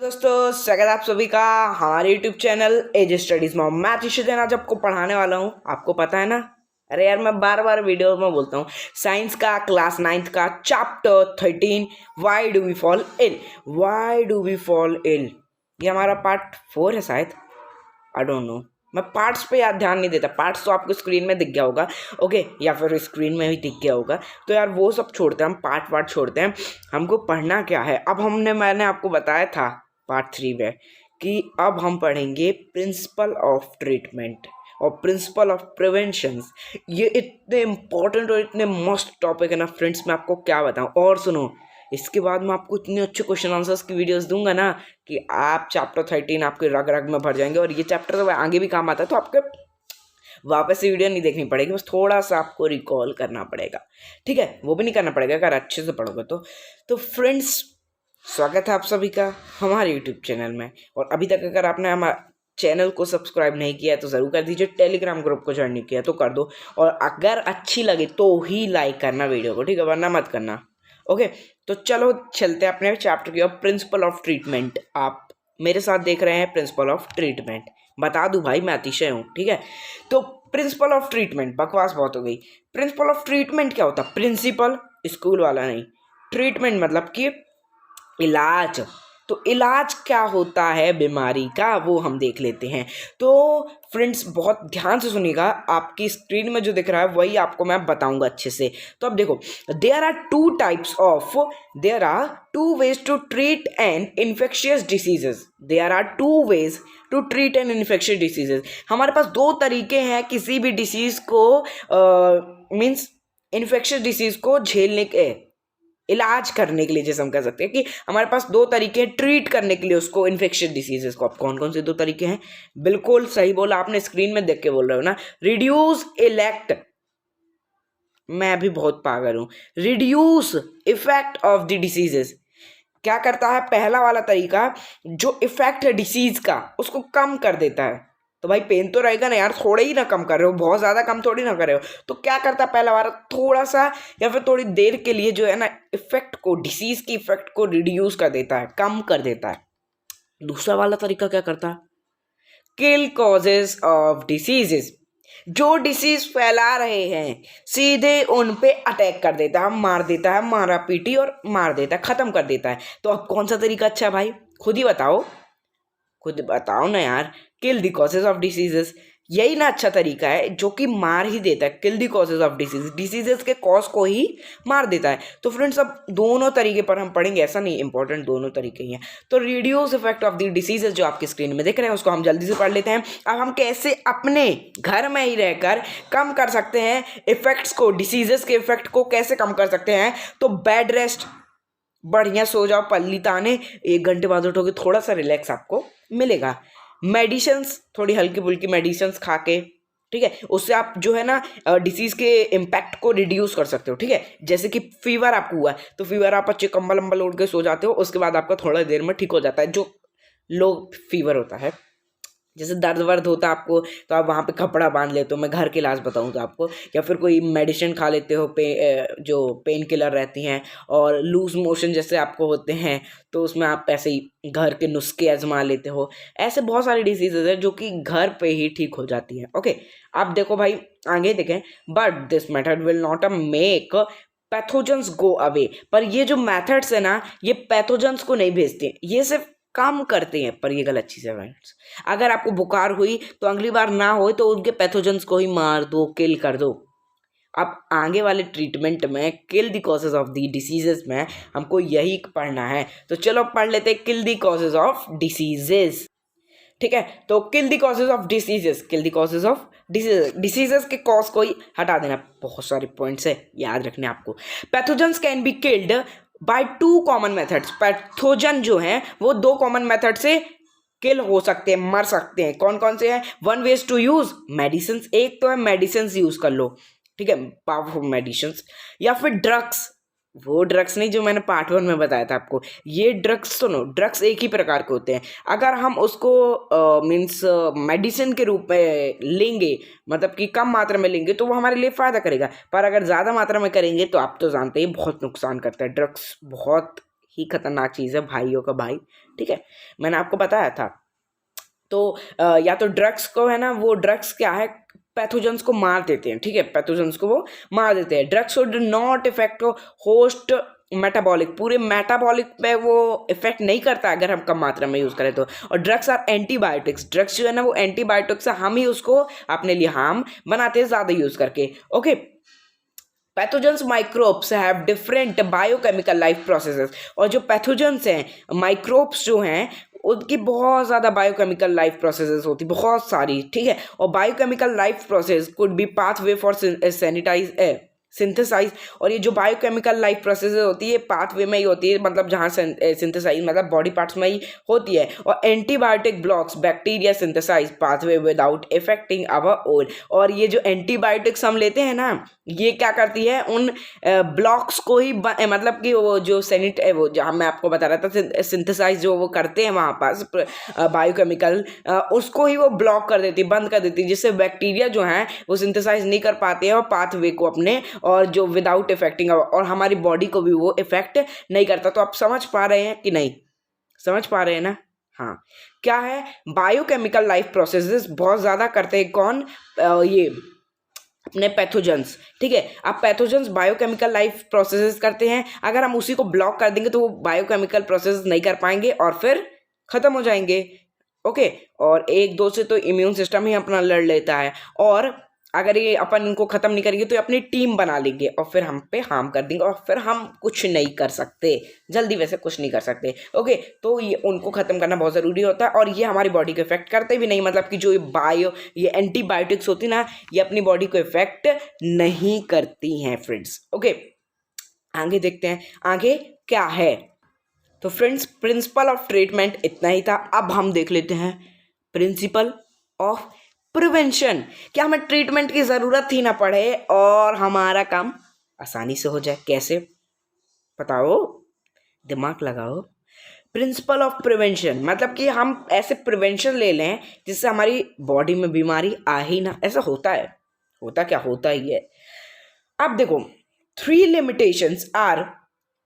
दोस्तों स्वागत है आप सभी का हमारे यूट्यूब चैनल एज स्टडीज में। मैं आतिशुद्दीन आज आपको पढ़ाने वाला हूँ। आपको पता है ना, अरे यार मैं बार बार वीडियो में बोलता हूँ, साइंस का क्लास 9th का chapter 13 why do we fall ill. Why do we fall ill ये हमारा पार्ट 4 है शायद, आई डोंट नो। मैं पार्ट्स पे यार ध्यान नहीं देता, पार्ट्स तो आपको स्क्रीन में दिख गया होगा, ओके, या फिर स्क्रीन में भी दिख गया होगा। तो यार वो सब छोड़ते हैं, हम पार्ट छोड़ते हैं। हमको पढ़ना क्या है अब, मैंने आपको बताया था पार्ट 3 में कि अब हम पढ़ेंगे प्रिंसिपल ऑफ ट्रीटमेंट और प्रिंसिपल ऑफ प्रिवेंशन। ये इतने इंपॉर्टेंट और इतने मस्त टॉपिक है ना फ्रेंड्स, मैं आपको क्या बताऊं। और सुनो, इसके बाद मैं आपको इतने अच्छे क्वेश्चन आंसर्स की वीडियोस दूंगा ना कि आप चैप्टर 13 आपके रग रग में भर जाएंगे। और ये चैप्टर तो आगे भी काम आता है, तो आपके वापस से वीडियो नहीं देखनी पड़ेगी, बस थोड़ा सा आपको रिकॉल करना पड़ेगा, ठीक है। वो भी नहीं करना पड़ेगा अगर अच्छे से पढ़ोगे तो फ्रेंड्स स्वागत है आप सभी का हमारे यूट्यूब चैनल में। और अभी तक अगर आपने हमारे चैनल को सब्सक्राइब नहीं किया है तो ज़रूर कर दीजिए, टेलीग्राम ग्रुप को ज्वाइन नहीं किया तो कर दो, और अगर अच्छी लगे तो ही लाइक करना वीडियो को, ठीक है, वरना मत करना, ओके। तो चलो चलते हैं अपने चैप्टर की ओर, प्रिंसिपल ऑफ ट्रीटमेंट। आप मेरे साथ देख रहे हैं प्रिंसिपल ऑफ ट्रीटमेंट। बता दूं भाई मैं अतिशय हूँ, ठीक है। तो प्रिंसिपल ऑफ ट्रीटमेंट, बकवास बहुत हो गई। प्रिंसिपल ऑफ ट्रीटमेंट क्या होता है? प्रिंसिपल स्कूल वाला नहीं, ट्रीटमेंट मतलब कि इलाज। तो इलाज क्या होता है बीमारी का, वो हम देख लेते हैं। तो फ्रेंड्स बहुत ध्यान से सुनिएगा, आपकी स्क्रीन में जो दिख रहा है वही आपको मैं बताऊंगा अच्छे से। तो अब देखो, there are two ways to treat an infectious diseases. There are two ways to treat an infectious diseases. हमारे पास दो तरीके हैं किसी भी डिसीज को मीन्स इन्फेक्शियस डिसीज को झेलने के, इलाज करने के लिए, जैसे हम कह सकते हैं कि हमारे पास दो तरीके हैं ट्रीट करने के लिए उसको, इन्फेक्शियस डिसीजेस को। अब कौन कौन से दो तरीके हैं? बिल्कुल सही बोला आपने, स्क्रीन में देख के बोल रहे हो ना, रिड्यूस इलेक्ट। मैं भी बहुत पागल हूं। Reduce effect of the diseases क्या करता है? पहला वाला तरीका जो इफेक्ट है डिसीज का उसको कम कर देता है। तो भाई पेन तो रहेगा ना यार, थोड़ा ही ना कम कर रहे हो, बहुत ज़्यादा कम थोड़ी ना कर रहे हो। तो क्या करता है पहला वाला? थोड़ा सा या फिर थोड़ी देर के लिए जो है ना इफेक्ट को, डिसीज की इफेक्ट को रिड्यूस कर देता है, कम कर देता है। दूसरा वाला तरीका क्या करता है? किल कॉजेज ऑफ डिसीजेस। जो डिसीज फैला रहे हैं सीधे उन पे अटैक कर देता है, मार देता है, मारा पीटी और मार देता है, खत्म कर देता है। तो अब कौन सा तरीका अच्छा है भाई? खुद ही बताओ, खुद बताओ ना यार। Kill the causes of diseases, यही ना अच्छा तरीका है जो कि मार ही देता है। Kill the causes of disease, diseases के कॉज को ही मार देता है। तो फ्रेंड्स अब दोनों तरीके पर हम पढ़ेंगे, ऐसा नहीं, इंपॉर्टेंट दोनों तरीके ही हैं। तो reduce effect of the diseases जो आपकी स्क्रीन में देख रहे हैं उसको हम जल्दी से पढ़ लेते हैं। अब हम कैसे अपने घर में ही रहकर कम कर सकते हैं इफेक्ट्स को, डिसीजेस के इफेक्ट को कैसे कम कर सकते हैं? तो बेड रेस्ट, बढ़िया सो जाओ पल्ली ताने, 1 घंटे बाद उठोगे, थोड़ा सा रिलैक्स आपको मिलेगा। मेडिसिन्स, थोड़ी हल्की फुल्की मेडिसिन्स खा के, ठीक है, उससे आप जो है ना डिसीज़ के इम्पैक्ट को रिड्यूस कर सकते हो, ठीक है। जैसे कि फीवर आपको हुआ है तो फीवर आप अच्छे कंबल अम्बल ओढ़ के सो जाते हो, उसके बाद आपका थोड़ा देर में ठीक हो जाता है। जो लो फीवर होता है, जैसे दर्द वर्द होता है आपको तो आप वहाँ पे कपड़ा बांध लेते हो, मैं घर के इलाज बताऊँ तो आपको, या फिर कोई मेडिसिन खा लेते हो, जो पेन किलर रहती हैं। और लूज मोशन जैसे आपको होते हैं तो उसमें आप ऐसे ही घर के नुस्खे आजमा लेते हो। ऐसे बहुत सारी डिसीजेज है जो कि घर पे ही ठीक हो जाती है, ओके। आप देखो भाई आगे देखें, but this method will not make pathogens go away. पर ये जो मेथड्स है ना ये पैथोजेंस को नहीं भेजते, ये सिर्फ काम करते हैं। पर ये गलत चीज़ है फ्रेंड्स। अगर आपको बुखार हुई तो अगली बार ना हो तो उनके पैथोजेंस को ही मार दो, किल कर दो। अब आगे वाले ट्रीटमेंट में kill the causes of the diseases में हमको यही पढ़ना है। तो चलो पढ़ लेते हैं kill the causes of diseases, ठीक है। तो kill the causes of diseases, kill the causes of diseases, diseases के कॉज को ही हटा देना। बहुत सारे पॉइंट्स है याद रखने आपको। Pathogens can be killed by 2 common methods. Pathogen जो है वो 2 कॉमन मेथड से किल हो सकते हैं, मर सकते हैं। कौन कौन से हैं? 1 वेज टू यूज मेडिसिन, एक तो है मेडिसिन यूज कर लो, ठीक है, पावरफुल मेडिसिन, या फिर ड्रग्स। वो ड्रग्स नहीं जो मैंने पार्ट 1 में बताया था आपको, ये ड्रग्स सुनो, ड्रग्स एक ही प्रकार के होते हैं। अगर हम उसको मीन्स मेडिसिन के रूप में लेंगे, मतलब कि कम मात्रा में लेंगे तो वो हमारे लिए फ़ायदा करेगा। पर अगर ज़्यादा मात्रा में करेंगे तो आप तो जानते ही बहुत नुकसान करता है। ड्रग्स बहुत ही खतरनाक चीज़ है, भाइयों का भाई, ठीक है, मैंने आपको बताया था। तो या तो ड्रग्स को है ना, वो ड्रग्स क्या है, पैथोजेंस को मार देते हैं, ठीक है, पैथोजेंस को वो मार देते हैं। Drugs should not effect host metabolic, पूरे मेटाबॉलिक पे वो इफेक्ट नहीं करता अगर हम कम मात्रा में यूज़ करें तो। और ड्रग्स आर एंटीबायोटिक्स, ड्रग्स जो है ना वो एंटीबायोटिक्स है, हम ही उसको अपने लिए हार्म बनाते हैं ज़्यादा यूज़ करके। Okay, pathogens microbes have different biochemical life processes, और जो पैथोजेंस हैं, माइक्रोब्स जो हैं, उनकी बहुत ज़्यादा बायोकेमिकल लाइफ प्रोसेसेस होती, बहुत सारी, ठीक है। और biochemical life process could be pathway for sanitize synthesize, और ये जो बायोकेमिकल लाइफ प्रोसेस होती है पाथवे में ही होती है, मतलब जहाँ सिंथेसाइज मतलब बॉडी पार्ट्स में ही होती है। और antibiotic blocks bacteria synthesize pathway without affecting our own, और ये जो एंटीबायोटिक्स हम लेते हैं ना, ये क्या करती है, उन ब्लॉक्स को ही मतलब कि वो जो वो जहाँ मैं आपको बता रहा था सिंथेसाइज जो वो करते हैं वहाँ पास बायोकेमिकल, उसको ही वो ब्लॉक कर देती, बंद कर देती, जिससे बैक्टीरिया जो हैं वो सिंथेसाइज नहीं कर पाते हैं और पाथवे को अपने, और जो विदाउट इफेक्टिंग, और हमारी बॉडी को भी वो इफेक्ट नहीं करता। तो आप समझ पा रहे हैं कि नहीं, समझ पा रहे हैं ना? हाँ, क्या है, बायोकेमिकल लाइफ प्रोसेसेस बहुत ज़्यादा करते हैं कौन, ये अपने पैथोजेंस, ठीक है। अब पैथोजेंस बायोकेमिकल लाइफ प्रोसेसेस करते हैं, अगर हम उसी को ब्लॉक कर देंगे तो वो बायोकेमिकल प्रोसेस नहीं कर पाएंगे और फिर ख़त्म हो जाएंगे। ओके, और एक दो से तो इम्यून सिस्टम ही अपना लड़ लेता है, और अगर ये अपन इनको ख़त्म नहीं करेंगे तो ये अपनी टीम बना लेंगे और फिर हम पे हार्म कर देंगे, और फिर हम कुछ नहीं कर सकते, जल्दी वैसे कुछ नहीं कर सकते। ओके, तो ये उनको ख़त्म करना बहुत ज़रूरी होता है, और ये हमारी बॉडी को इफेक्ट करते भी नहीं, मतलब कि जो ये एंटीबायोटिक्स होती ना, ये अपनी बॉडी को इफेक्ट नहीं करती हैं फ्रेंड्स। ओके, आगे देखते हैं आगे क्या है। तो फ्रेंड्स, प्रिंसिपल ऑफ ट्रीटमेंट इतना ही था। अब हम देख लेते हैं प्रिंसिपल ऑफ प्रिवेंशन, क्या हमें ट्रीटमेंट की ज़रूरत ही ना पड़े और हमारा काम आसानी से हो जाए। कैसे, बताओ, दिमाग लगाओ। प्रिंसिपल ऑफ प्रिवेंशन मतलब कि हम ऐसे प्रिवेंशन ले लें जिससे हमारी बॉडी में बीमारी आ ही ना। ऐसा होता है, होता क्या, होता ही है। अब देखो, 3 limitations are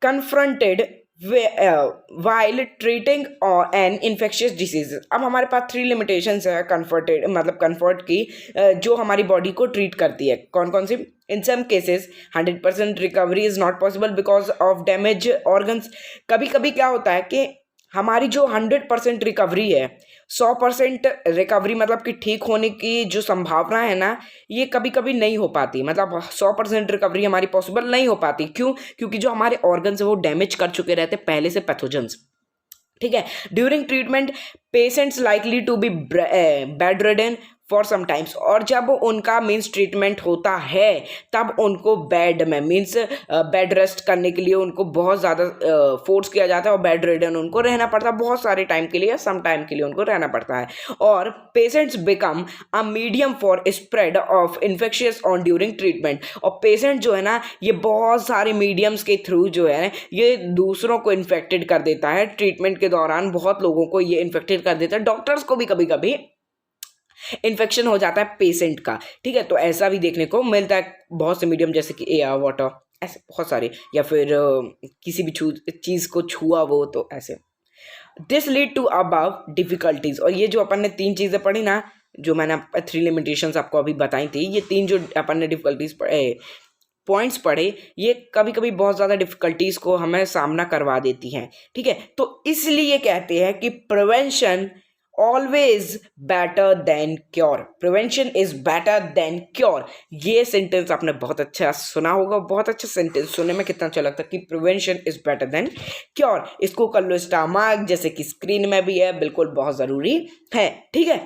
confronted while treating an infectious disease। अब हमारे पास 3 limitations है कन्फर्टेड, मतलब कन्फर्ट की, जो हमारी बॉडी को ट्रीट करती है। कौन कौन सी? In some cases 100% recovery is not possible because of damage organs. कभी कभी क्या होता है कि हमारी जो 100% रिकवरी है, 100% रिकवरी मतलब कि ठीक होने की जो संभावना है ना, ये कभी कभी नहीं हो पाती, मतलब 100% रिकवरी हमारी पॉसिबल नहीं हो पाती। क्यों? क्योंकि जो हमारे ऑर्गन्स है वो डैमेज कर चुके रहते पहले से पैथोजेंस, ठीक है। During treatment patients likely to be bedridden for some times, और जब उनका मीन्स ट्रीटमेंट होता है तब उनको बेड में मीन्स बेड रेस्ट करने के लिए उनको बहुत ज़्यादा फोर्स किया जाता है, और बेड रिडन उनको रहना पड़ता है बहुत सारे टाइम के लिए, सम टाइम के लिए उनको रहना पड़ता है। और patients become a medium for spread of infectious on during treatment, और पेशेंट जो है ना ये बहुत सारे मीडियम्स के थ्रू जो है ये दूसरों को इन्फेक्टेड कर देता है। ट्रीटमेंट के दौरान बहुत लोगों को ये इन्फेक्टेड कर देता है, डॉक्टर्स को भी कभी कभी इन्फेक्शन हो जाता है पेशेंट का, ठीक है। तो ऐसा भी देखने को मिलता है बहुत से मीडियम, जैसे कि एयर, वाटर, ऐसे बहुत सारे, या फिर किसी भी चीज़ को छुआ वो, तो ऐसे। This lead to above difficulties, और ये जो अपन ने 3 चीज़ें पढ़ी ना, जो मैंने 3 लिमिटेशंस आपको अभी बताई थी, ये 3 जो अपन ने डिफिकल्टीज पॉइंट्स पढ़े, ये कभी कभी बहुत ज़्यादा डिफिकल्टीज़ को हमें सामना करवा देती हैं, ठीक है। तो इसलिए कहते हैं कि prevention always better than cure, prevention is better than cure. ये सेंटेंस आपने बहुत अच्छा सुना होगा, बहुत अच्छा सेंटेंस, सुनने में कितना अच्छा लगता है कि prevention is better than cure. इसको कर लो स्टार मार्क, जैसे कि स्क्रीन में भी है, बिल्कुल बहुत ज़रूरी है, ठीक है।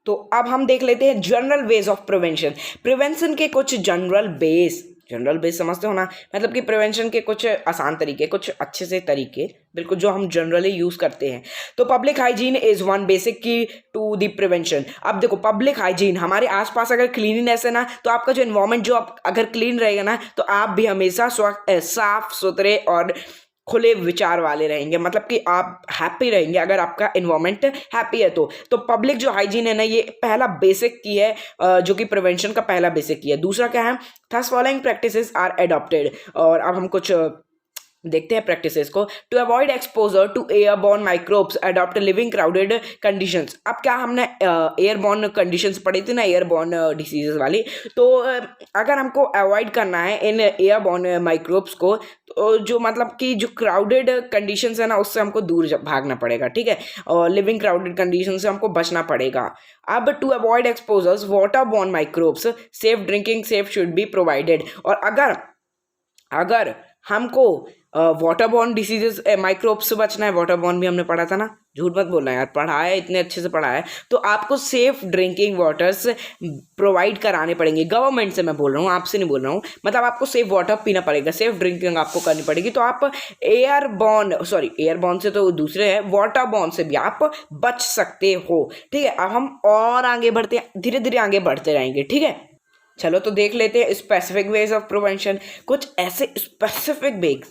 तो अब हम देख लेते हैं general ways of prevention, prevention के कुछ जनरल बेस समझते हो ना, मतलब कि प्रिवेंशन के कुछ आसान तरीके, कुछ अच्छे से तरीके, बिल्कुल जो हम जनरली यूज़ करते हैं। तो public hygiene is one basic की टू द प्रिवेंशन। अब देखो, पब्लिक हाइजीन, हमारे आसपास अगर क्लीनिनेस है ना, तो आपका जो एनवायरनमेंट जो अगर क्लीन रहेगा ना, तो आप भी हमेशा साफ सुथरे और खुले विचार वाले रहेंगे, मतलब कि आप हैप्पी रहेंगे अगर आपका एनवायरनमेंट हैप्पी है। तो पब्लिक जो हाइजीन है ना, ये पहला बेसिक की है, जो कि प्रिवेंशन का पहला बेसिक की है। दूसरा क्या है, thus following practices are adopted, और अब हम कुछ देखते हैं प्रैक्टिसेस को। To avoid exposure to airborne microbes adopt living crowded conditions. अब क्या हमने एयरबॉर्न कंडीशंस पढ़ी थी ना, एयरबॉर्न डिसीजेस वाली, तो अगर हमको अवॉइड करना है इन एयरबॉर्न माइक्रोब्स को, तो जो मतलब कि जो क्राउडेड कंडीशंस है ना, उससे हमको दूर भागना पड़ेगा, ठीक है, और लिविंग क्राउडेड कंडीशन से हमको बचना पड़ेगा। अब to avoid exposures water borne microbes safe drinking safe should be provided. और अगर हमको वाटरबॉर्न डिसीजेस माइक्रोब्स से बचना है, वाटरबॉर्न भी हमने पढ़ा था ना, झूठ मत बोलना यार, पढ़ा है, इतने अच्छे से पढ़ा है, तो आपको सेफ ड्रिंकिंग वाटर्स प्रोवाइड कराने पड़ेंगे गवर्नमेंट से। मैं बोल रहा हूँ, आपसे नहीं बोल रहा हूँ, मतलब आपको सेफ वाटर पीना पड़ेगा, सेफ ड्रिंकिंग आपको करनी पड़ेगी। तो आप एयरबॉर्न से तो दूसरे है, वाटरबॉर्न से भी आप बच सकते हो, ठीक है। अब हम और आगे बढ़ते हैं, धीरे धीरे आगे बढ़ते रहेंगे, ठीक है। चलो तो देख लेते हैं स्पेसिफिक वेज ऑफ प्रिवेंशन। कुछ ऐसे स्पेसिफिक वेज,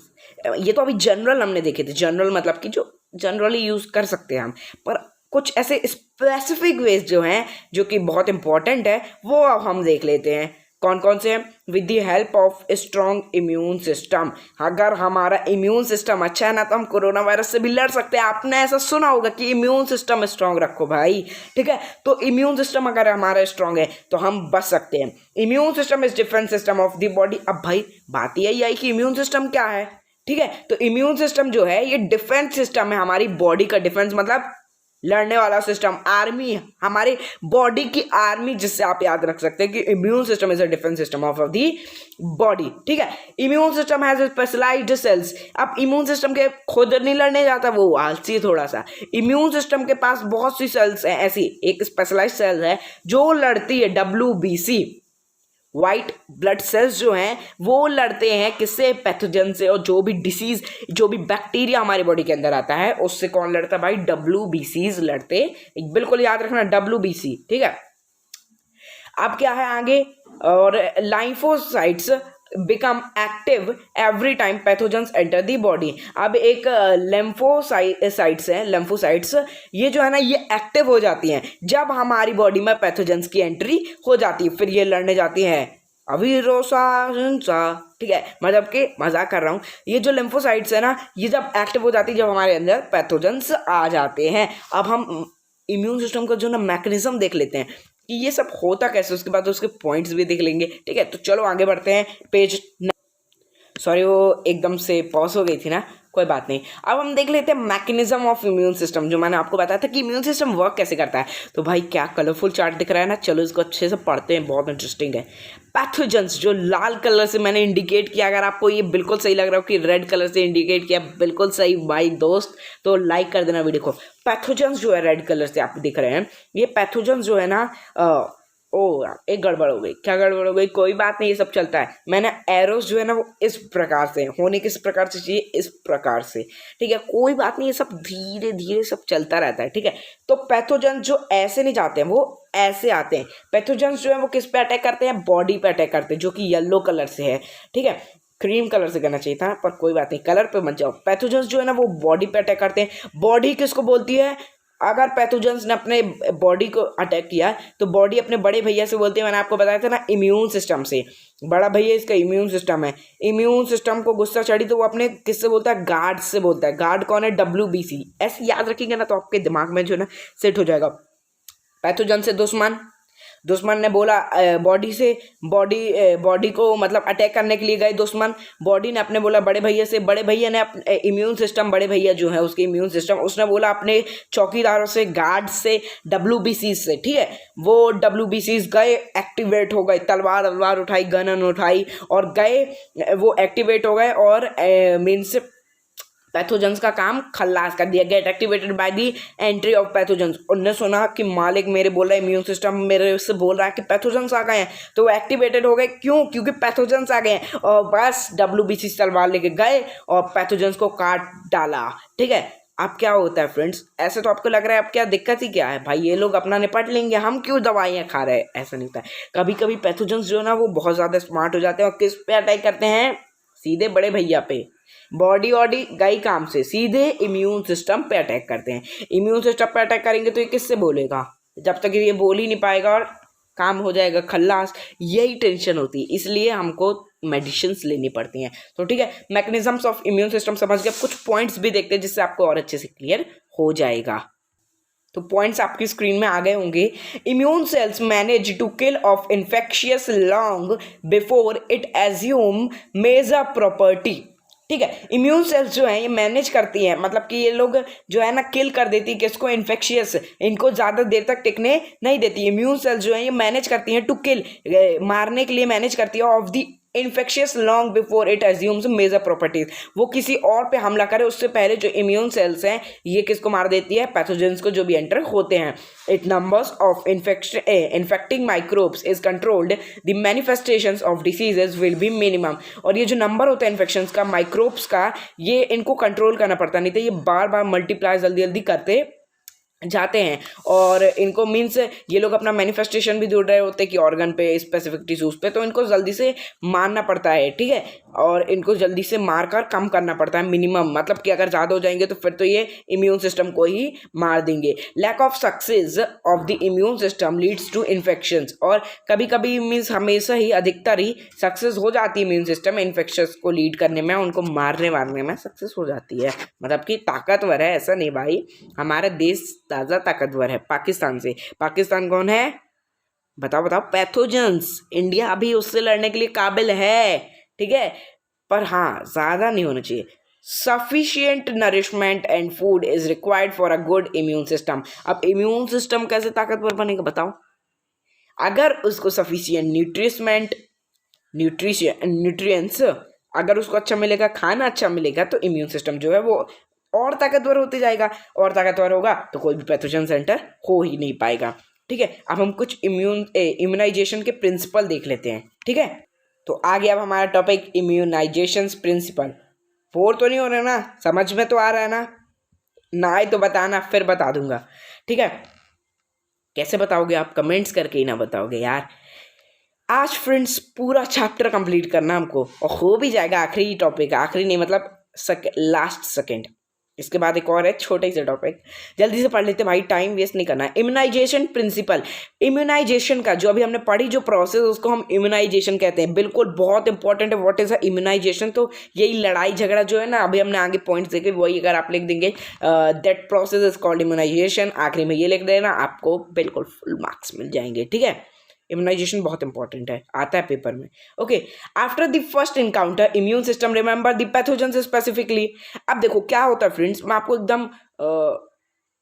ये तो अभी जनरल हमने देखे थे, जनरल मतलब कि जो जनरली यूज कर सकते हैं हम, पर कुछ ऐसे स्पेसिफिक वेज जो हैं, जो कि बहुत इंपॉर्टेंट है, वो अब हम देख लेते हैं। कौन कौन से हैं? With the help of strong immune system. अगर हमारा इम्यून सिस्टम अच्छा है ना, तो हम कोरोना वायरस से भी लड़ सकते हैं। आपने ऐसा सुना होगा कि इम्यून सिस्टम स्ट्रॉन्ग रखो भाई, ठीक है। तो इम्यून सिस्टम अगर हमारा स्ट्रॉन्ग है तो हम बच सकते हैं। Immune system is defence system of the body. अब भाई बात यही आई कि इम्यून सिस्टम क्या है, ठीक है। तो इम्यून सिस्टम जो है ये डिफेंस सिस्टम है, हमारी बॉडी का डिफेंस मतलब लड़ने वाला सिस्टम, आर्मी, हमारी बॉडी की आर्मी, जिससे आप याद रख सकते हैं कि immune system is a defence system of the body, ठीक है। Immune system has specialised cells. अब इम्यून सिस्टम के खुद नहीं लड़ने जाता, वो आलसी है थोड़ा सा। इम्यून सिस्टम के पास बहुत सी सेल्स हैं, ऐसी एक स्पेशलाइज्ड सेल है जो लड़ती है, WBC, वाइट ब्लड सेल्स जो हैं वो लड़ते हैं किससे? पैथोजन से। और जो भी डिसीज, जो भी बैक्टीरिया हमारी बॉडी के अंदर आता है, उससे कौन लड़ता है भाई? WBCs लड़ते, बिल्कुल याद रखना, WBC, ठीक है। अब क्या है आगे? और lymphocytes become active every time pathogens enter the body. अब एक लेम्फोसाइट्स हैं, लेम्फोसाइट्स, ये जो है ना ये एक्टिव हो जाती हैं जब हमारी बॉडी में पैथोजेंस की एंट्री हो जाती है, फिर ये लड़ने जाती हैं अभी रोसा, ठीक है, मतलब कि मजाक कर रहा हूँ। ये जो लिम्फोसाइट्स है ना, ये जब एक्टिव हो जाती है जब हमारे अंदर पैथोजेंस आ जाते हैं। अब हम इम्यून सिस्टम का जो ना मैकेनिज्म देख लेते हैं कि ये सब होता कैसे, उसके बाद उसके पॉइंट्स भी देख लेंगे, ठीक है। तो चलो आगे बढ़ते हैं। पेज, सॉरी वो एकदम से पॉज हो गई थी ना, कोई बात नहीं। अब हम देख लेते हैं मैकेनिज्म ऑफ इम्यून सिस्टम, जो मैंने आपको बताया था कि इम्यून सिस्टम वर्क कैसे करता है। तो भाई क्या कलरफुल चार्ट दिख रहा है ना, चलो इसको अच्छे से पढ़ते हैं, बहुत इंटरेस्टिंग है। पैथोजेंस जो लाल कलर से मैंने इंडिकेट किया, अगर आपको ये बिल्कुल सही लग रहा हो कि रेड कलर से इंडिकेट किया, बिल्कुल सही भाई दोस्त, तो लाइक कर देना वीडियो को। पैथोजेंस जो है रेड कलर से आप दिख रहे हैं, ये पैथोजेंस जो है ना, एक गड़बड़ हो गई, क्या गड़बड़ हो गई? कोई बात नहीं, ये सब चलता है। मैंने एरोस जो है ना वो इस प्रकार से होने, किस प्रकार से चाहिए, इस प्रकार से, ठीक है, कोई बात नहीं, ये सब धीरे धीरे सब चलता रहता है, ठीक है। तो पैथोजेंस जो ऐसे नहीं जाते हैं, वो ऐसे आते हैं। पैथोजेंस जो है वो किस पे अटैक करते हैं? बॉडी पे अटैक करते हैं, जो कि येलो कलर से है, ठीक है। क्रीम कलर से करना चाहिए था, पर कोई बात नहीं, कलर पे मत जाओ। पैथोजेंस जो है ना वो बॉडी पे अटैक करते हैं। बॉडी किसको बोलती है? अगर पैथोजेंस ने अपने बॉडी को अटैक किया तो बॉडी अपने बड़े भैया से बोलती है, मैंने आपको बताया था ना, इम्यून सिस्टम से। बड़ा भैया इसका इम्यून सिस्टम है। इम्यून सिस्टम को गुस्सा चढ़ी तो वो अपने किससे बोलता है? गार्ड से बोलता है। गार्ड कौन है? WBC। ऐसे याद रखेंगे ना तो आपके दिमाग में जो है ना सेट हो जाएगा। पैथोजन से दुश्मन ने बोला बॉडी से, बॉडी को मतलब अटैक करने के लिए गए दुश्मन। बॉडी ने अपने बोला बड़े भैया से, बड़े भैया ने अपने इम्यून सिस्टम, बड़े भैया जो है उसके इम्यून सिस्टम, उसने बोला अपने चौकीदारों से, गार्ड से, WBC से, ठीक है। वो WBC गए, एक्टिवेट हो गए, तलवार उठाई, गन उठाई और गए, वो एक्टिवेट हो गए और मीन्स पैथोजेंस का काम खल्लास कर दिया। Gate activated by the entry of pathogens. उनने सुना कि मालिक मेरे बोल रहा है, इम्यून सिस्टम मेरे से बोल रहा है कि पैथोजेंस आ गए हैं, तो वो एक्टिवेटेड हो गए। क्यों? क्योंकि पैथोजेंस आ गए हैं। और बस WBC तलवार लेके गए और पैथोजेंस को काट डाला, ठीक है। अब क्या होता है फ्रेंड्स, ऐसे तो आपको लग रहा है अब क्या दिक्कत ही क्या है भाई, ये लोग अपना निपट लेंगे, हम क्यों दवाइयाँ खा रहे हैं? ऐसा नहीं होता है। कभी कभी पैथोजेंस जो है ना वो बहुत ज़्यादा स्मार्ट हो जाते हैं और किस पे अटैक करते हैं? सीधे बड़े भैया पे। बॉडी गई काम से, सीधे इम्यून सिस्टम पे अटैक करते हैं। इम्यून सिस्टम पे अटैक करेंगे तो ये किससे बोलेगा? जब तक ये बोल ही नहीं पाएगा और काम हो जाएगा खल्लास, यही टेंशन होती है, इसलिए हमको मेडिसिन्स लेनी पड़ती हैं। तो ठीक है, मैकेनिज्म्स ऑफ इम्यून सिस्टम समझ के कुछ पॉइंट्स भी देखते हैं जिससे आपको और अच्छे से क्लियर हो जाएगा। तो पॉइंट्स आपकी स्क्रीन में आ गए होंगे। Immune cells manage to kill off infectious long before it assume major property. ठीक है, इम्यून सेल्स जो है ये मैनेज करती हैं, मतलब कि ये लोग जो है ना किल कर देती है किसको, इन्फेक्शियस, इनको ज़्यादा देर तक टिकने नहीं देती। इम्यून सेल्स जो है ये मैनेज करती हैं टू किल, मारने के लिए मैनेज करती है, off the infectious long before it assumes major properties. वो किसी और पे हमला करे उससे पहले जो इम्यून सेल्स हैं ये किसको मार देती है, पैथोजेंस को जो भी एंटर होते हैं। It numbers of infecting microbes is controlled, the manifestations of diseases will be minimum. और ये जो नंबर होता है इन्फेक्शंस का, माइक्रोब्स का, ये इनको कंट्रोल करना पड़ता, नहीं तो ये बार बार मल्टीप्लाई जल्दी जल्दी करते जाते हैं। और इनको मीन्स ये लोग अपना मैनिफेस्टेशन भी ढूंढ रहे होते हैं कि ऑर्गन पे, स्पेसिफिक टिश्यूज पे, तो इनको जल्दी से मारना पड़ता है। ठीक है, और इनको जल्दी से मारकर कम करना पड़ता है मिनिमम, मतलब कि अगर ज़्यादा हो जाएंगे तो फिर तो ये इम्यून सिस्टम को ही मार देंगे। Lack of success of the immune system leads to infections. और कभी कभी मीन्स हमेशा ही, अधिकतर ही सक्सेस हो जाती है इम्यून सिस्टम इन्फेक्शंस को लीड करने में, उनको मारने वारने में सक्सेस हो जाती है, मतलब कि ताकतवर है। ऐसा नहीं भाई, हमारा देश ज़्यादा ताकतवर है पाकिस्तान से। पाकिस्तान कौन है बताओ बताओ, पैथोजेंस। इंडिया अभी उससे लड़ने के लिए काबिल है, ठीक है, पर हाँ ज़्यादा नहीं होना चाहिए। Sufficient nourishment and food is required for a good immune system. अब इम्यून सिस्टम कैसे ताकतवर बनेगा बताओ, अगर उसको सफिशियंट न्यूट्रिएंट्स अगर उसको अच्छा मिलेगा, खाना अच्छा मिलेगा, तो इम्यून सिस्टम जो है वो और ताकतवर होते जाएगा, और ताकतवर होगा तो कोई भी पैथोजन सेंटर हो ही नहीं पाएगा। ठीक है, अब हम कुछ इम्यूनाइजेशन के प्रिंसिपल देख लेते हैं। ठीक है, तो आ गया अब हमारा टॉपिक इम्यूनाइजेशन प्रिंसिपल। बोर तो नहीं हो रहा ना, समझ में तो आ रहा है ना आए तो बताना, फिर बता दूंगा। ठीक है, कैसे बताओगे आप, कमेंट्स करके ही ना बताओगे यार। आज फ्रेंड्स पूरा चैप्टर कंप्लीट करना हमको, और हो भी जाएगा। आखिरी टॉपिक, आखिरी नहीं मतलब लास्ट सेकंड, इसके बाद एक और है छोटे से टॉपिक, जल्दी से पढ़ लेते भाई, टाइम वेस्ट नहीं करना है। इम्यूनाइजेशन प्रिंसिपल, इम्यूनाइजेशन का जो अभी हमने पढ़ी जो प्रोसेस, उसको हम इम्यूनाइजेशन कहते हैं। बिल्कुल बहुत इंपॉर्टेंट है, व्हाट इज अ इम्यूनाइजेशन। तो यही लड़ाई झगड़ा जो है ना, अभी हमने आगे पॉइंट्स देखे, वही अगर आप लिख देंगे that process is called immunisation, आखिरी में ये लिख देना, आपको बिल्कुल फुल मार्क्स मिल जाएंगे। ठीक है, इम्यूनाइजेशन बहुत इंपॉर्टेंट है, आता है पेपर में। Okay, after the first encounter immune system remember the pathogens specifically. अब देखो क्या होता है फ्रेंड्स, मैं आपको एकदम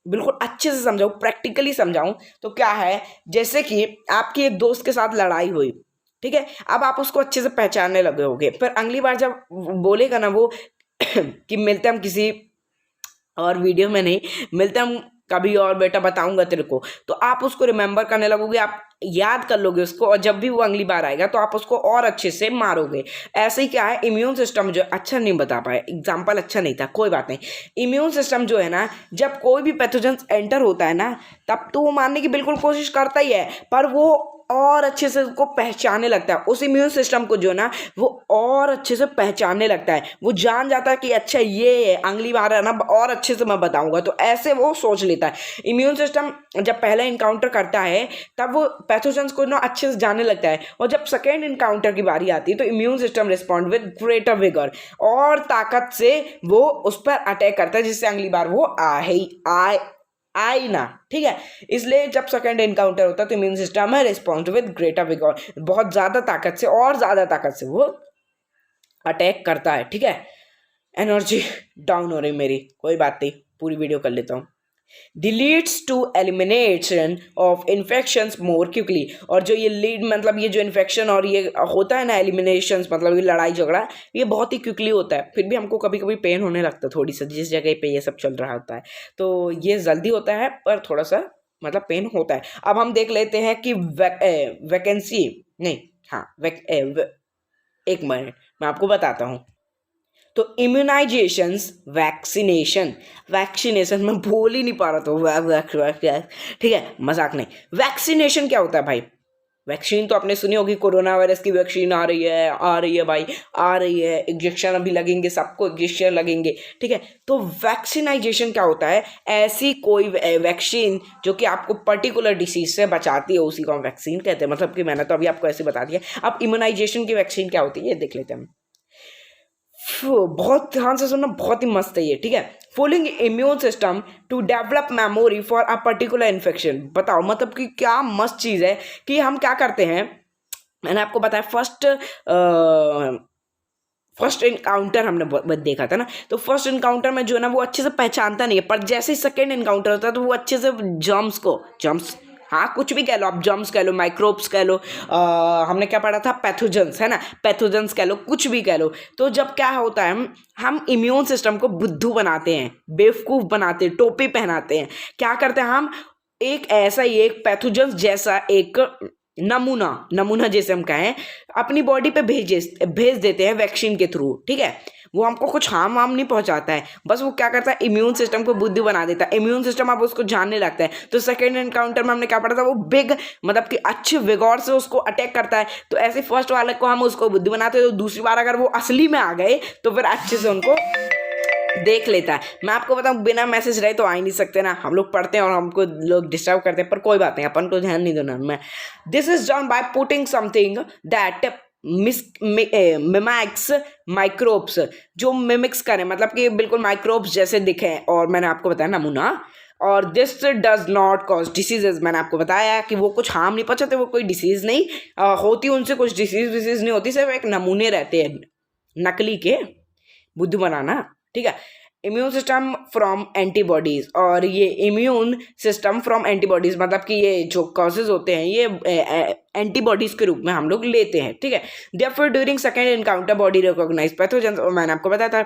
बिल्कुल अच्छे से समझाऊँ, प्रैक्टिकली समझाऊँ तो क्या है, जैसे कि आपकी एक दोस्त के साथ लड़ाई हुई, ठीक है, अब आप उसको अच्छे से पहचानने लगे होगे, फिर अगली बार जब बोलेगा ना वो कि मिलते हम किसी और वीडियो में, नहीं मिलते हम कभी और बेटा बताऊंगा तेरे को, तो आप उसको रिमेंबर करने लगोगे, आप याद कर लोगे उसको, और जब भी वो अगली बार आएगा तो आप उसको और अच्छे से मारोगे। ऐसे ही क्या है, इम्यून सिस्टम जो अच्छा नहीं बता पाया, एग्जाम्पल अच्छा नहीं था, कोई बात नहीं। इम्यून सिस्टम जो है ना, जब कोई भी पैथोजन एंटर होता है ना, तब तो वो मारने की बिल्कुल कोशिश करता ही है, पर वो और अच्छे से उसको पहचानने लगता है। उस इम्यून सिस्टम को जो ना वो और अच्छे से पहचानने लगता है, वो जान जाता है कि अच्छा ये अगली बार है ना और अच्छे से मैं बताऊंगा, तो ऐसे वो सोच लेता है। इम्यून सिस्टम जब पहला इनकाउंटर करता है तब वो पैथोजेंस को ना अच्छे से जानने लगता है, और जब सेकेंड इनकाउंटर की बारी आती है तो immune system respond with greater vigour, और ताकत से वो उस पर अटैक करता है, जिससे अगली बार वो आई ना। ठीक है, इसलिए जब सेकंड एनकाउंटर होता है तो इम्यून सिस्टम है रिस्पॉन्ड विद ग्रेटर विगोर, बहुत ज़्यादा ताकत से, और ज़्यादा ताकत से वो अटैक करता है। ठीक है, एनर्जी डाउन हो रही मेरी, कोई बात नहीं, पूरी वीडियो कर लेता हूँ। Leads to elimination of infections more quickly, और जो ये लीड मतलब ये जो इन्फेक्शन और ये होता है ना एलिमिनेशंस, मतलब ये लड़ाई झगड़ा, ये बहुत ही क्विकली होता है। फिर भी हमको कभी कभी पेन होने लगता है थोड़ी सा, जिस जगह पे ये सब चल रहा होता है, तो ये जल्दी होता है पर थोड़ा सा मतलब पेन होता है। अब हम देख लेते हैं कि वैकेंसी नहीं, हाँ एक मिनट मैं आपको बताता हूँ। तो इम्यूनाइजेशंस, वैक्सीनेशन मैं बोल ही नहीं पा रहा था, ठीक है, मजाक नहीं। वैक्सीनेशन क्या होता है भाई, वैक्सीन तो आपने सुनी होगी, कोरोना वायरस की वैक्सीन आ रही है भाई, आ रही है, इंजेक्शन अभी लगेंगे, सबको इंजेक्शन लगेंगे, ठीक है। तो वैक्सीनाइजेशन क्या होता है, ऐसी कोई वैक्सीन जो कि आपको पर्टिकुलर डिसीज से बचाती है, उसी को हम वैक्सीन कहते हैं। मतलब कि मैंने तो अभी आपको ऐसे बता दिया। अब इम्यूनाइजेशन की वैक्सीन क्या होती है ये देख लेते हैं हम। बहुत ध्यान से सुनना, बहुत ही मस्त है ये, ठीक है। Fooling immune system to develop memory for a particular infection. बताओ मतलब कि क्या मस्त चीज़ है कि हम क्या करते हैं। मैंने आपको बताया फर्स्ट इनकाउंटर हमने देखा था ना, तो फर्स्ट इनकाउंटर में जो है ना वो अच्छे से पहचानता नहीं है, पर जैसे ही सेकेंड इनकाउंटर होता है तो वो अच्छे से जर्म्स, हाँ कुछ भी कह लो आप, जर्म्स कह लो, माइक्रोब्स कह लो, हमने क्या पढ़ा था, पैथोजेंस, है ना, पैथोजेंस कह लो, कुछ भी कह लो। तो जब क्या होता है, हम इम्यून सिस्टम को बुद्धू बनाते हैं, बेवकूफ़ बनाते हैं, टोपी पहनाते हैं। क्या करते हैं हम, एक ऐसा ही एक पैथोजेंस जैसा एक नमूना जैसे हम कहें, अपनी बॉडी पे भेज देते हैं वैक्सीन के थ्रू, ठीक है। वो हमको कुछ हार्म नहीं पहुंचाता है, बस वो क्या करता है, इम्यून सिस्टम को बुद्धू बना देता है। इम्यून सिस्टम अब उसको जानने लगता है। तो सेकेंड एनकाउंटर में हमने क्या पढ़ा था, वो बिग मतलब कि अच्छे विगोर से उसको अटैक करता है। तो ऐसे फर्स्ट वाले को हम उसको बुद्धू बनाते हैं, तो दूसरी बार अगर वो असली में आ गए तो फिर अच्छे से उनको देख लेता है। मैं आपको बताऊं, बिना मैसेज रहे तो आ ही नहीं सकते ना, हम लोग पढ़ते हैं और हमको लोग डिस्टर्ब करते हैं, पर कोई बात नहीं, अपन को ध्यान नहीं देना। मैं this is done by putting something that mimics microbes, जो मिमिक्स करें, मतलब कि बिल्कुल माइक्रोब्स जैसे दिखें। और मैंने आपको बताया नमूना, और this does not cause diseases. मैंने आपको बताया कि वो कुछ हार्म नहीं पहुंचाते, वो कोई डिसीज नहीं होती उनसे, कुछ डिसीज नहीं होती, सिर्फ एक नमूने रहते हैं नकली के, बुद्धू बनाना, ठीक है। इम्यून सिस्टम फ्रॉम एंटीबॉडीज, और ये इम्यून सिस्टम फ्रॉम एंटीबॉडीज मतलब कि ये जो कॉजेज होते हैं ये एंटीबॉडीज के रूप में हम लोग लेते हैं, ठीक है। Therefore during second encounter body recognise pathogens, और मैंने आपको बताया था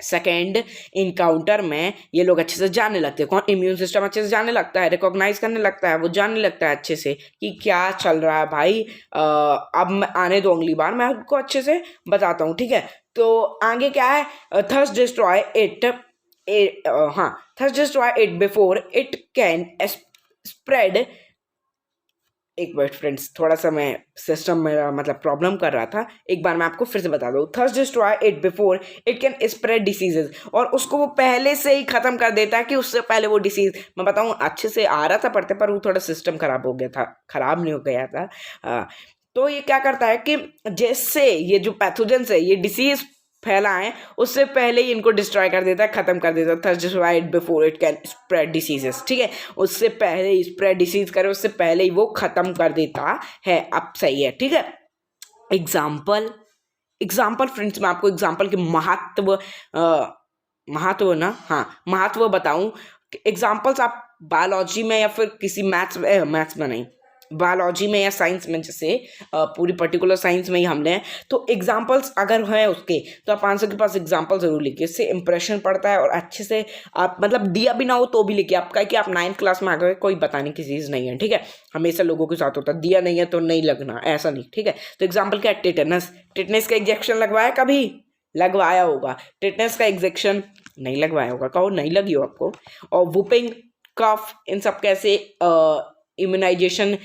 सेकेंड इनकाउंटर में ये लोग अच्छे से जानने लगते हैं। कौन, इम्यून सिस्टम अच्छे से जानने लगता है, रिकॉग्नाइज करने लगता है, वो जानने लगता है अच्छे से कि क्या चल रहा है भाई। अब मैं आने दो, अगली बार मैं आपको अच्छे से बताता हूँ, ठीक है। तो आगे क्या है, थर्स डिस्ट्रॉय इट, हाँ, thus destroy it before it can spread. एक मिनट फ्रेंड्स, थोड़ा सा मैं सिस्टम मेरा मतलब प्रॉब्लम कर रहा था, एक बार मैं आपको फिर से बता दूँ। Thus destroy it before it can spread diseases, और उसको वो पहले से ही ख़त्म कर देता है कि उससे पहले वो डिसीज, मैं बताऊँ अच्छे से आ रहा था पढ़ते, पर वो थोड़ा सिस्टम ख़राब हो गया था, ख़राब नहीं हो गया था। तो ये क्या करता है कि जैसे ये जो पैथोजेंस है, ये डिसीज फैलाएं, उससे पहले ही इनको डिस्ट्रॉय कर देता है, खत्म कर देता है। Thus destroy it before it can spread diseases, ठीक है, उससे पहले ही स्प्रेड डिसीज करे, उससे पहले ही वो खत्म कर देता है। अब सही है, ठीक है। एग्जाम्पल फ्रेंड्स, मैं आपको एग्जाम्पल के महत्व ना, हाँ महत्व बताऊं। एग्जाम्पल्स आप बायोलॉजी में या फिर किसी मैथ्स में नहीं, बायोलॉजी में या साइंस में, जैसे पूरी पर्टिकुलर साइंस में ही हमने, तो एग्जांपल्स अगर हैं उसके, तो आप आंसर के पास एग्जांपल जरूर लिखिए, इससे इंप्रेशन पड़ता है। और अच्छे से आप मतलब दिया भी ना हो तो भी लिखिए, आपका कि आप 9th क्लास में आ गए, कोई बताने की चीज़ नहीं है, ठीक है। हमेशा लोगों के साथ होता है, दिया नहीं है तो नहीं लगना, ऐसा नहीं, ठीक है। तो एग्जाम्पल क्या है, टिटनेस का इंजेक्शन लगवाया, कभी लगवाया होगा। टिटनेस का इंजेक्शन नहीं लगवाया होगा, कहो नहीं लगी हो आपको। और वुपिंग कफ, इन सब कैसे इम्यूनाइजेशन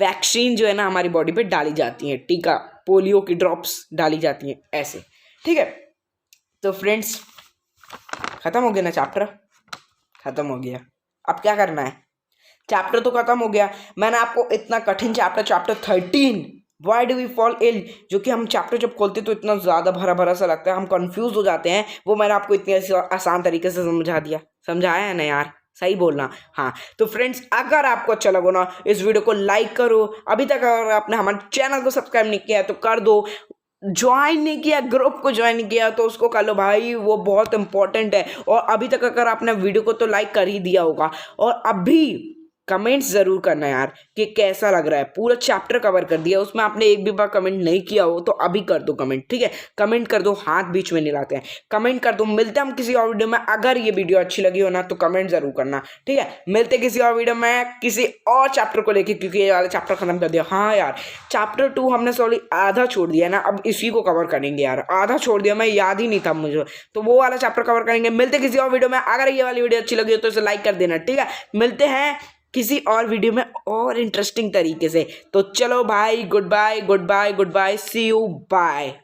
वैक्सीन जो है ना हमारी बॉडी पे डाली जाती है, टीका, पोलियो की ड्रॉप्स डाली जाती हैं, ऐसे, ठीक है। तो फ्रेंड्स खत्म हो गया ना चैप्टर, खत्म हो गया। अब क्या करना है, चैप्टर तो खत्म हो गया। मैंने आपको इतना कठिन chapter 13 why do we fall ill, जो कि हम चैप्टर जब खोलते तो इतना ज़्यादा भरा भरा सा लगता है, हम कंफ्यूज हो जाते हैं, वो मैंने आपको इतनी आसान तरीके से समझा दिया। समझाया है ना यार, सही बोलना। हाँ तो फ्रेंड्स, अगर आपको अच्छा लगा ना, इस वीडियो को लाइक करो। अभी तक अगर आपने हमारे चैनल को सब्सक्राइब नहीं किया है तो कर दो। ज्वाइन नहीं किया, ग्रुप को ज्वाइन नहीं किया तो उसको कर लो भाई, वो बहुत इंपॉर्टेंट है। और अभी तक अगर आपने वीडियो को तो लाइक कर ही दिया होगा, और अभी कमेंट्स ज़रूर करना यार कि कैसा लग रहा है। पूरा चैप्टर कवर कर दिया, उसमें आपने एक भी बार कमेंट नहीं किया हो तो अभी कर दो कमेंट, ठीक है। कमेंट कर दो, हाथ बीच में नहीं लाते हैं, कमेंट कर दो। मिलते हैं हम किसी और वीडियो में। अगर ये वीडियो अच्छी लगी हो ना तो कमेंट ज़रूर करना, ठीक है। मिलते किसी और वीडियो में किसी और चैप्टर को लेके, क्योंकि ये वाला चैप्टर खत्म कर दिया। हाँ यार, चैप्टर 2 हमने सॉरी आधा छोड़ दिया ना, अब इसी को कवर करेंगे यार। आधा छोड़ दिया, मैं याद ही नहीं था मुझे, तो वो वाला चैप्टर कवर करेंगे। मिलते किसी और वीडियो में। अगर ये वाली वीडियो अच्छी लगी हो तो इसे लाइक कर देना, ठीक है। मिलते हैं किसी और वीडियो में और इंटरेस्टिंग तरीके से। तो चलो भाई, goodbye goodbye goodbye, see you, bye.